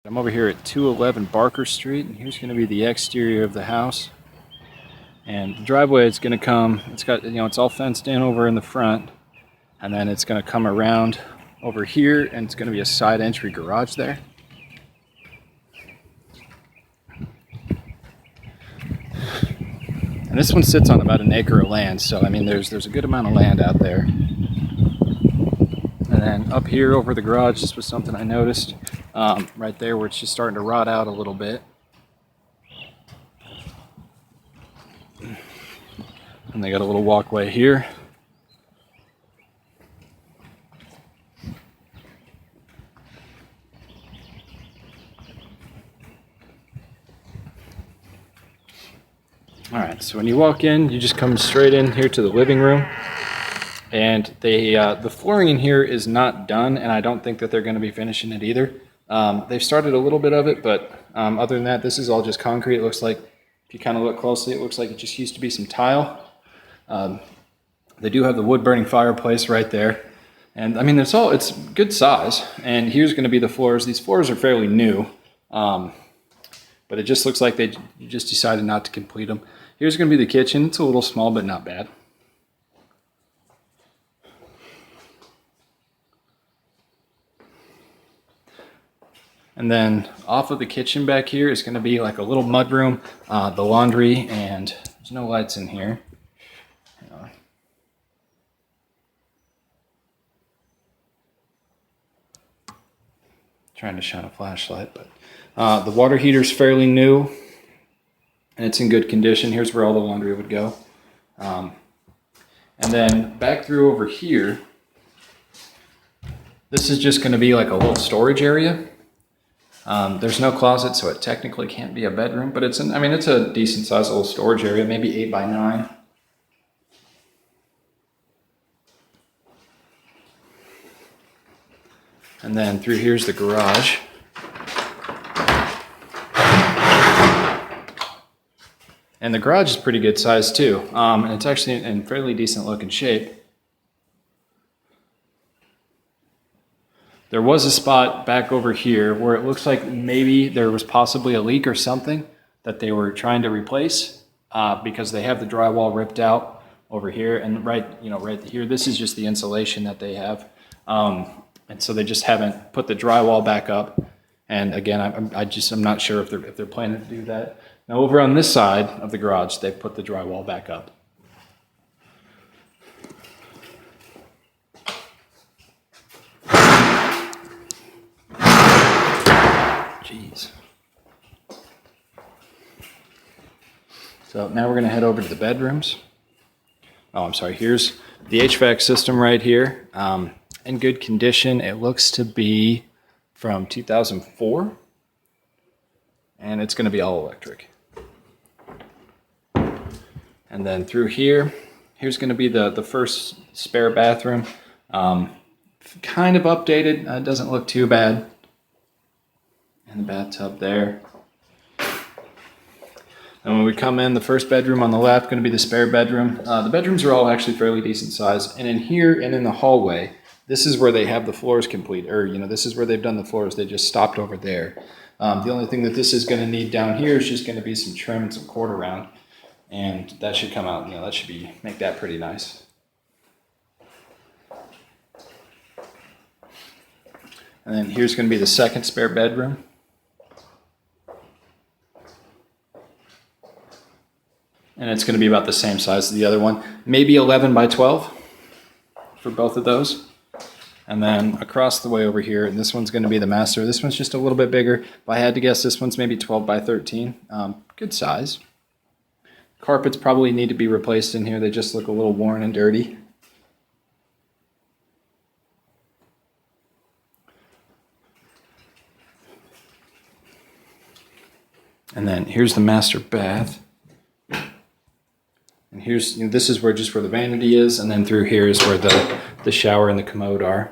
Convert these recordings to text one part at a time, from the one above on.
I'm over here at 211 Barker Street, and here's going to be the exterior of the house. And the driveway is going to come, it's got, it's all fenced in over in the front, and then it's going to come around over here, and it's going to be a side entry garage there. And this one sits on about an acre of land, so I mean there's a good amount of land out there. And then up here over the garage, this was something I noticed right there where it's just starting to rot out a little bit. And they got a little walkway here. Alright, so when you walk in, you just come straight in here to the living room. And the flooring in here is not done, and I don't think that they're going to be finishing it either. They've started a little bit of it, but other than that, this is all just concrete. It looks like, if you kind of look closely, it looks like it just used to be some tile. They do have the wood-burning fireplace right there. And I mean, it's good size. And here's going to be the floors. These floors are fairly new, but it just looks like you just decided not to complete them. Here's going to be the kitchen. It's a little small, but not bad. And then off of the kitchen back here is going to be like a little mud room, the laundry, and there's no lights in here. Trying to shine a flashlight, but the water heater's fairly new, and it's in good condition. Here's where all the laundry would go. And then back through over here, this is just going to be like a little storage area. There's no closet, so it technically can't be a bedroom, but it's a decent sized little storage area, maybe 8 by 9. And then through here's the garage. And the garage is pretty good size too. And it's actually in fairly decent looking shape. There was a spot back over here where it looks like maybe there was possibly a leak or something that they were trying to replace because they have the drywall ripped out over here, and right here, this is just the insulation that they have, and so they just haven't put the drywall back up. And again, I'm not sure if they're planning to do that. Now over on this side of the garage, they've put the drywall back up. Jeez. So now we're going to head over to the bedrooms. Oh, I'm sorry. Here's the HVAC system right here. In good condition. It looks to be from 2004. And it's going to be all electric. And then through here's going to be the first spare bathroom. Kind of updated. It doesn't look too bad. And the bathtub there. And when we come in, the first bedroom on the left, going to be the spare bedroom. The bedrooms are all actually fairly decent size. And in here and in the hallway, this is where they have the floors complete. Or, this is where they've done the floors. They just stopped over there. The only thing that this is going to need down here is just going to be some trim and some cord around. And that should come out, that should make that pretty nice. And then here's going to be the second spare bedroom. And it's going to be about the same size as the other one. Maybe 11 by 12 for both of those. And then across the way over here, and this one's going to be the master. This one's just a little bit bigger. If I had to guess, this one's maybe 12 by 13. Good size. Carpets probably need to be replaced in here. They just look a little worn and dirty. And then here's the master bath. And this is where the vanity is, and then through here is where the shower and the commode are.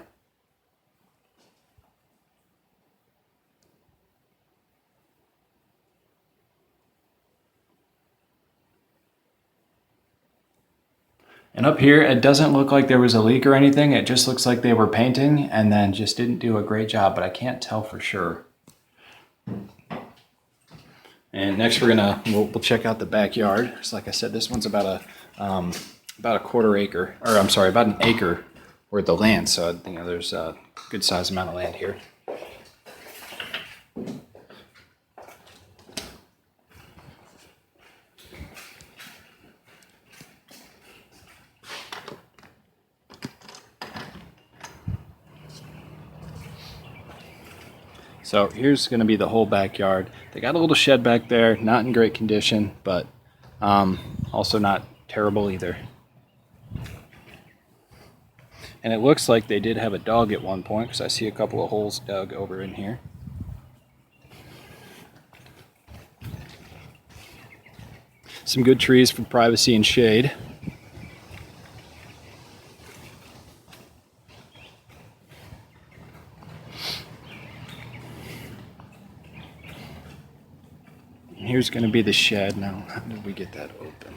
And up here, it doesn't look like there was a leak or anything. It just looks like they were painting and then just didn't do a great job, but I can't tell for sure. And next we'll check out the backyard. So like I said, this one's about a quarter acre, or I'm sorry, about an acre worth of land. So there's a good sized amount of land here. So here's going to be the whole backyard. They got a little shed back there, not in great condition, but also not terrible either. And it looks like they did have a dog at one point, because I see a couple of holes dug over in here. Some good trees for privacy and shade. Here's going to be the shed. Now, how did we get that open?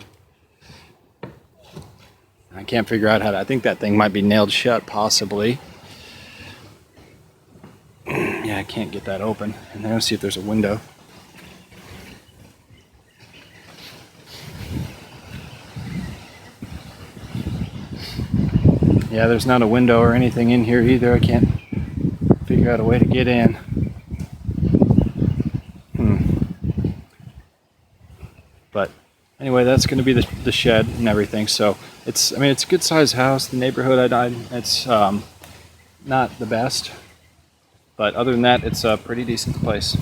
I can't figure out how to. I think that thing might be nailed shut, possibly. Yeah, I can't get that open. And then let's see if there's a window. Yeah, there's not a window or anything in here either. I can't figure out a way to get in. But anyway, that's going to be the shed and everything. So it's a good sized house. The neighborhood it's not the best, but other than that, it's a pretty decent place.